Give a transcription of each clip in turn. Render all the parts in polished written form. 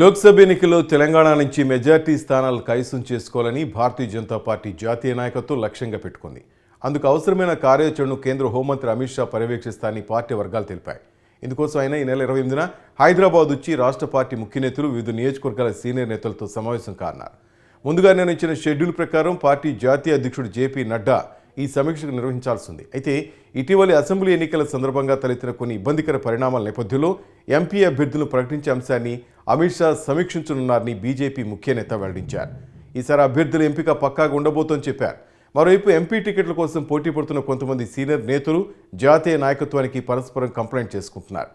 లోక్సభ ఎన్నికల్లో తెలంగాణ నుంచి మెజార్టీ స్థానాలు కైవసం చేసుకోవాలని భారతీయ జనతా పార్టీ జాతీయ నాయకత్వం లక్ష్యంగా పెట్టుకుంది. అందుకు అవసరమైన కార్యాచరణను కేంద్ర హోంమంత్రి అమిత్ షా పర్యవేక్షిస్తారని పార్టీ వర్గాలు తెలిపాయి. ఇందుకోసం ఆయన ఈ నెల 28న హైదరాబాద్ వచ్చి రాష్ట్ర పార్టీ ముఖ్య నేతలు, వివిధ నియోజకవర్గాల సీనియర్ నేతలతో సమావేశం కానున్నారు. ముందుగా నిర్ణయించిన షెడ్యూల్ ప్రకారం పార్టీ జాతీయ అధ్యక్షుడు జేపీ నడ్డా ఈ సమీక్షకు నిర్వహించాల్సింది. అయితే ఇటీవలి అసెంబ్లీ ఎన్నికల సందర్భంగా తలెత్తిన కొన్ని ఇబ్బందికర పరిణామాల నేపథ్యంలో ఎంపీ అభ్యర్థులను ప్రకటించే అంశాన్ని అమిత్ షా సమీక్షించనున్నారని బీజేపీ ముఖ్య నేత వెల్లడించారు. ఈసారి అభ్యర్థుల ఎంపిక పక్కాగా ఉండబోతోందని చెప్పారు. మరోవైపు ఎంపీ టికెట్ల కోసం పోటీ పడుతున్న కొంతమంది సీనియర్ నేతలు జాతీయ నాయకత్వానికి పరస్పరం కంప్లైంట్ చేసుకుంటున్నారు.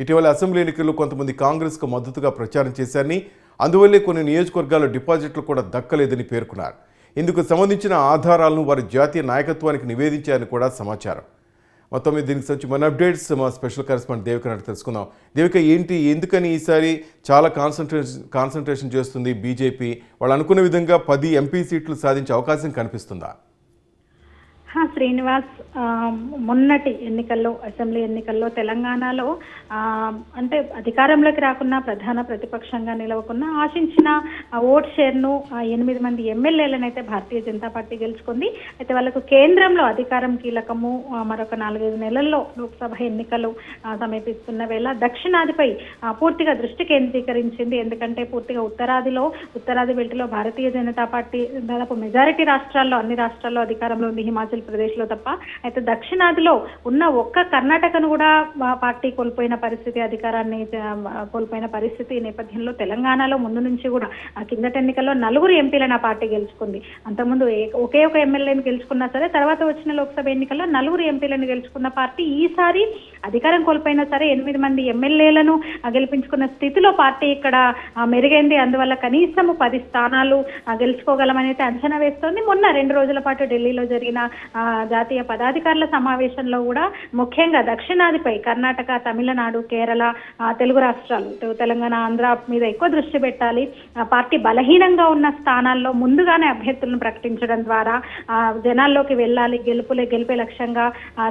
ఇటీవల అసెంబ్లీ ఎన్నికల్లో కొంతమంది కాంగ్రెస్కు మద్దతుగా ప్రచారం చేశారని, అందువల్లే కొన్ని నియోజకవర్గాల్లో డిపాజిట్లు కూడా దక్కలేదని పేర్కొన్నారు. ఇందుకు సంబంధించిన ఆధారాలను వారి జాతీయ నాయకత్వానికి నివేదించారని కూడా సమాచారం. మొత్తం మీద దీనికి సంబంధించి మన అప్డేట్స్ మా స్పెషల్ కరెస్పాండెంట్ దేవిక నాటి తెలుసుకుందాం. దేవిక, ఎందుకని ఈసారి చాలా కాన్సన్ట్రేషన్ చేస్తుంది బీజేపీ? వాళ్ళు అనుకున్న విధంగా 10 ఎంపీ సీట్లు సాధించే అవకాశం కనిపిస్తుందా? శ్రీనివాస్, మొన్నటి ఎన్నికల్లో, అసెంబ్లీ ఎన్నికల్లో తెలంగాణలో అంటే అధికారంలోకి రాకున్నా, ప్రధాన ప్రతిపక్షంగా నిలవకున్నా ఆశించిన ఓట్ షేర్ను 8 మంది ఎమ్మెల్యేలను అయితే భారతీయ జనతా పార్టీ గెలుచుకుంది. అయితే వాళ్ళకు కేంద్రంలో అధికారం కీలకము. మరొక 4-5 నెలల్లో లోక్సభ ఎన్నికలు సమీపిస్తున్న వేళ దక్షిణాదిపై పూర్తిగా దృష్టి కేంద్రీకరించింది. ఎందుకంటే పూర్తిగా ఉత్తరాది బెల్ట్లో భారతీయ జనతా పార్టీ దాదాపు మెజారిటీ రాష్ట్రాల్లో, అన్ని రాష్ట్రాల్లో అధికారంలో ఉంది, హిమాచల్ ప్రదేశ్లో తప్ప. అయితే దక్షిణాదిలో ఉన్న ఒక్క కర్ణాటకను కూడా పార్టీ కోల్పోయిన పరిస్థితి, అధికారాన్ని కోల్పోయిన పరిస్థితి నేపథ్యంలో తెలంగాణలో ముందు నుంచి కూడా కిందటి ఎన్నికల్లో 4 ఎంపీలను ఆ పార్టీ గెలుచుకుంది. అంతకుముందు ఒకే ఒక ఎమ్మెల్యేని గెలుచుకున్నా సరే, తర్వాత వచ్చిన లోక్సభ ఎన్నికల్లో 4 ఎంపీలను గెలుచుకున్న పార్టీ ఈసారి అధికారం కోల్పోయినా సరే 8 మంది ఎమ్మెల్యేలను గెలిపించుకున్న స్థితిలో పార్టీ ఇక్కడ మెరుగైంది. అందువల్ల కనీసం 10 స్థానాలు గెలుచుకోగలమని అయితే అంచనా వేస్తోంది. మొన్న 2 రోజుల పాటు ఢిల్లీలో జరిగిన జాతీయ పదాధికారుల సమావేశంలో కూడా ముఖ్యంగా దక్షిణాదిపై కర్ణాటక, తమిళనాడు, కేరళ, తెలుగు రాష్ట్రాలు, తెలంగాణ, ఆంధ్ర మీద ఎక్కువ దృష్టి పెట్టాలి. పార్టీ బలహీనంగా ఉన్న స్థానాల్లో ముందుగానే అభ్యర్థులను ప్రకటించడం ద్వారా జనాల్లోకి వెళ్ళాలి, గెలిపే లక్ష్యంగా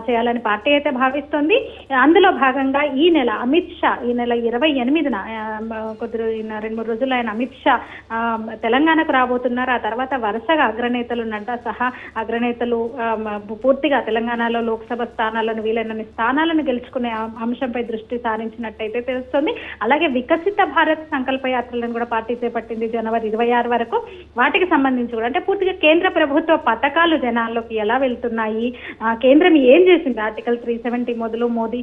చేయాలని పార్టీ అయితే భావిస్తోంది. అందులో భాగంగా ఈ నెల అమిత్ షా, ఈ నెల 28న 2-3 రోజుల్లో ఆయన అమిత్ షా తెలంగాణకు రాబోతున్నారు. ఆ తర్వాత వరుసగా అగ్రనేతలు, నడ్డా సహా అగ్రనేతలు పూర్తిగా తెలంగాణలో లోక్సభ స్థానాలను, వీలైనన్ని స్థానాలను గెలుచుకునే అంశంపై దృష్టి సారించినట్టయితే తెలుస్తుంది. అలాగే వికసిత భారత్ సంకల్ప యాత్రలను కూడా పార్టీ చేపట్టింది జనవరి 26 వరకు. వాటికి సంబంధించి కూడా అంటే పూర్తిగా కేంద్ర ప్రభుత్వ పథకాలు జనాల్లోకి ఎలా వెళ్తున్నాయి, కేంద్రం ఏం చేసింది, ఆర్టికల్ 370 మొదలు మోదీ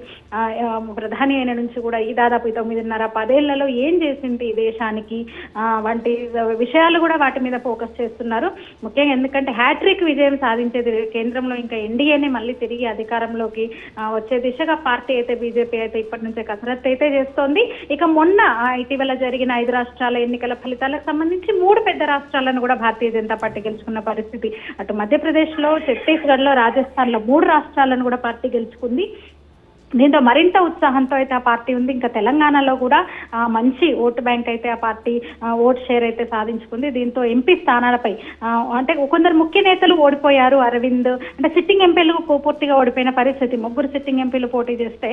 ప్రధాని అయిన నుంచి కూడా ఈ దాదాపు 9.5-10 ఏళ్లలో ఏం చేసింది ఈ దేశానికి వంటి విషయాలు కూడా వాటి మీద ఫోకస్ చేస్తున్నారు. ముఖ్యంగా ఎందుకంటే హ్యాట్రిక్ విజయం సాధించేది కేంద్రంలో ఇంకా ఎన్డీఏని మళ్ళీ తిరిగి అధికారంలోకి వచ్చే దిశగా పార్టీ అయితే, బీజేపీ అయితే ఇప్పటి నుంచే కసరత్తు అయితే చేస్తోంది. ఇక మొన్న ఇటీవల జరిగిన 5 రాష్ట్రాల ఎన్నికల ఫలితాలకు సంబంధించి 3 పెద్ద రాష్ట్రాలను కూడా భారతీయ జనతా పార్టీ గెలుచుకున్న పరిస్థితి. అటు మధ్యప్రదేశ్ లో, ఛత్తీస్గఢ్ లో, రాజస్థాన్ లో 3 రాష్ట్రాలను కూడా పార్టీ గెలుచుకుంది. దీంతో మరింత ఉత్సాహంతో అయితే ఆ పార్టీ ఉంది. ఇంకా తెలంగాణలో కూడా మంచి ఓటు బ్యాంక్ అయితే ఆ పార్టీ ఓట్ షేర్ అయితే సాధించుకుంది. దీంతో ఎంపీ స్థానాలపై అంటే కొందరు ముఖ్య నేతలు ఓడిపోయారు. అరవింద్ అంటే సిట్టింగ్ ఎంపీలు పూర్తిగా ఓడిపోయిన పరిస్థితి. 3 సిట్టింగ్ ఎంపీలు పోటీ చేస్తే,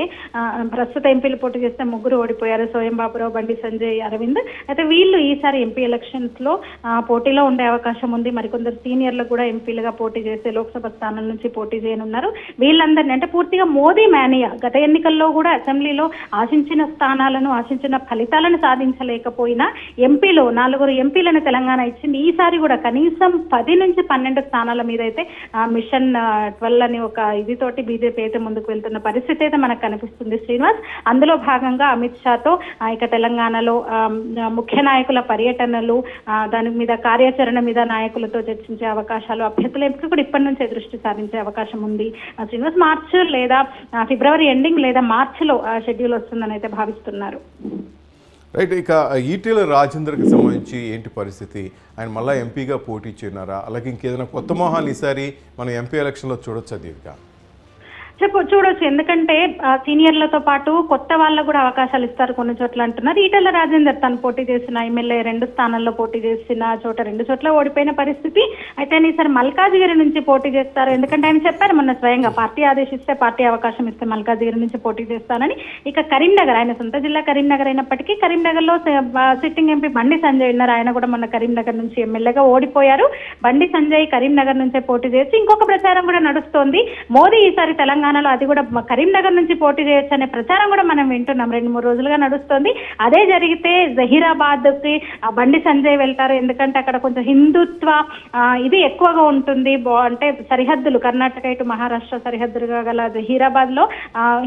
ప్రస్తుత ఎంపీలు పోటీ చేస్తే 3 ఓడిపోయారు. సోయం బాబురావు, బండి సంజయ్, అరవింద్. అయితే వీళ్ళు ఈసారి ఎంపీ ఎలక్షన్స్ లో పోటీలో ఉండే అవకాశం ఉంది. మరికొందరు సీనియర్లు కూడా ఎంపీలుగా పోటీ చేసే లోక్సభ స్థానం నుంచి పోటీ చేయనున్నారు. వీళ్ళందరినీ అంటే పూర్తిగా మోదీ మేనియా. గత ఎన్నికల్లో కూడా అసెంబ్లీలో ఆశించిన స్థానాలను, ఆశించిన ఫలితాలను సాధించలేకపోయినా 4 ఎంపీలను తెలంగాణ ఇచ్చింది. ఈసారి కూడా కనీసం 10 నుంచి 12 స్థానాల మీద అయితే మిషన్ 12 అని ఒక ఇదితోటి బీజేపీ అయితే ముందుకు వెళ్తున్న పరిస్థితి అయితే మనకు కనిపిస్తుంది శ్రీనివాస్. అందులో భాగంగా అమిత్ షాతో ఇక తెలంగాణలో ముఖ్య నాయకుల పర్యటనలు, దాని మీద కార్యాచరణ మీద నాయకులతో చర్చించే అవకాశాలు, అభ్యర్థుల ఎంపిక కూడా ఇప్పటి నుంచే దృష్టి సారించే అవకాశం ఉంది శ్రీనివాస్. మార్చి లేదా ఫిబ్రవరి ఎండింగ్ లేదా మార్చిలో షెడ్యూల్ వస్తుందని అయితే భావిస్తున్నారు. రైట్. ఇక ఈటెల రాజేందర్కి సంబంధించి ఏంటి పరిస్థితి? ఆయన మళ్ళీ ఎంపీగా పోటీ చేయనారా? అలాగే ఇంకేదైనా కొత్త మొహాన్ని ఈసారి మనం ఎంపీ ఎలక్షన్లో చూడొచ్చా దీవిక? చూడొచ్చు. ఎందుకంటే సీనియర్లతో పాటు కొత్త వాళ్ళకు కూడా అవకాశాలు ఇస్తారు కొన్ని చోట్ల అంటున్నారు. ఈటెల రాజేందర్ తను పోటీ చేసిన ఎమ్మెల్యే 2 స్థానాల్లో పోటీ చేసిన చోట 2 చోట్ల ఓడిపోయిన పరిస్థితి. అయితే ఈసారి మల్కాజ్గిరి నుంచి పోటీ చేస్తారు. ఎందుకంటే ఆయన చెప్పారు మొన్న స్వయంగా, పార్టీ ఆదేశిస్తే, పార్టీ అవకాశం ఇస్తే మల్కాజ్గిరి నుంచి పోటీ చేస్తానని. ఇక కరీంనగర్, ఆయన సొంత జిల్లా కరీంనగర్ అయినప్పటికీ కరీంనగర్ లో సిట్టింగ్ ఎంపీ బండి సంజయ్ ఉన్నారు. ఆయన కూడా మొన్న కరీంనగర్ నుంచి ఎమ్మెల్యేగా ఓడిపోయారు. బండి సంజయ్ కరీంనగర్ నుంచే పోటీ చేసి ఇంకొక ప్రచారం కూడా నడుస్తోంది. మోదీ ఈసారి తెలంగాణలో అది కూడా కరీంనగర్ నుంచి పోటీ చేయొచ్చు అనే ప్రచారం కూడా మనం వింటున్నాం. 2-3 రోజులుగా నడుస్తోంది. అదే జరిగితే జహీరాబాద్ కి బండి సంజయ్ వెళ్తారు. ఎందుకంటే అక్కడ కొంచెం హిందుత్వ ఇది ఎక్కువగా ఉంటుంది. అంటే సరిహద్దులు, కర్ణాటక ఇటు మహారాష్ట్ర సరిహద్దులుగా గల జహీరాబాద్ లో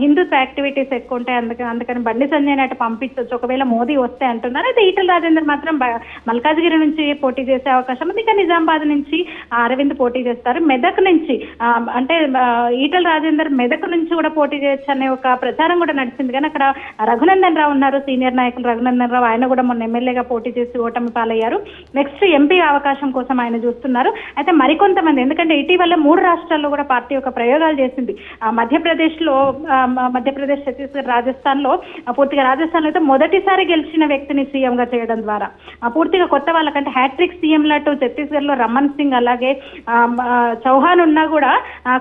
హిందుత్వ యాక్టివిటీస్ ఎక్కువ ఉంటాయి. అందుకని బండి సంజయ్ అటు పంపించవచ్చు ఒకవేళ మోదీ వస్తే అంటున్నారు. అయితే ఈటెల రాజేందర్ మాత్రం మల్కాజ్గిరి నుంచి పోటీ చేసే అవకాశం ఉంది. ఇక నిజామాబాద్ నుంచి అరవింద్ పోటీ చేస్తారు. మెదక్ నుంచి అంటే ఈటెల రాజేందర్ మెదక్ నుంచి కూడా పోటీ చేయొచ్చు అనే ఒక ప్రచారం కూడా నడిచింది. కానీ అక్కడ రఘునందన్ రావు ఉన్నారు, సీనియర్ నాయకులు రఘునందన్ రావు. ఆయన కూడా మొన్న ఎమ్మెల్యేగా పోటీ చేసి ఓటమి పాలయ్యారు. నెక్స్ట్ ఎంపీ అవకాశం కోసం ఆయన చూస్తున్నారు. అయితే మరికొంతమంది, ఎందుకంటే ఇటీవల 3 రాష్ట్రాల్లో కూడా పార్టీ ఒక ప్రయోగాలు చేసింది. మధ్యప్రదేశ్, ఛత్తీస్గఢ్, రాజస్థాన్ లో పూర్తిగా రాజస్థాన్ లో అయితే మొదటిసారి గెలిచిన వ్యక్తిని సీఎం గా చేయడం ద్వారా పూర్తిగా కొత్త వాళ్ళకంటే హ్యాట్రిక్ సీఎంలు అటు ఛత్తీస్గఢ్ లో రమన్ సింగ్ అలాగే చౌహాన్ ఉన్నా కూడా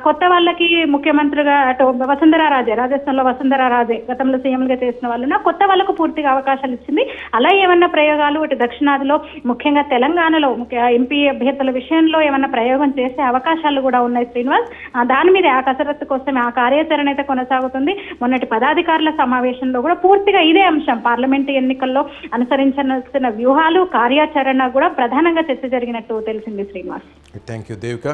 కొత్త వాళ్ళకి ముఖ్యమంత్రిగా, అటు వసుంధరా రాజే, రాజస్థాన్ లో వసుంధరా రాజే గతంలో సీఎంలుగా చేసిన వాళ్ళు కొత్త వాళ్ళకు పూర్తిగా అవకాశాలు ఇచ్చింది. అలా ఏమన్నా ప్రయోగాలు ఇటు దక్షిణాదిలో ముఖ్యంగా తెలంగాణలో ఎంపీ అభ్యర్థుల విషయంలో ఏమన్నా ప్రయోగం చేసే అవకాశాలు కూడా ఉన్నాయి శ్రీనివాస్. దాని మీద ఆ కసరత్తు కోసం ఆ కార్యాచరణ అయితే కొనసాగుతుంది. మొన్నటి పదాధికారుల సమావేశంలో కూడా పూర్తిగా ఇదే అంశం, పార్లమెంటు ఎన్నికల్లో అనుసరించాల్సిన వ్యూహాలు, కార్యాచరణ కూడా ప్రధానంగా చర్చ జరిగినట్టు తెలిసింది శ్రీనివాస్. Thank you Devika.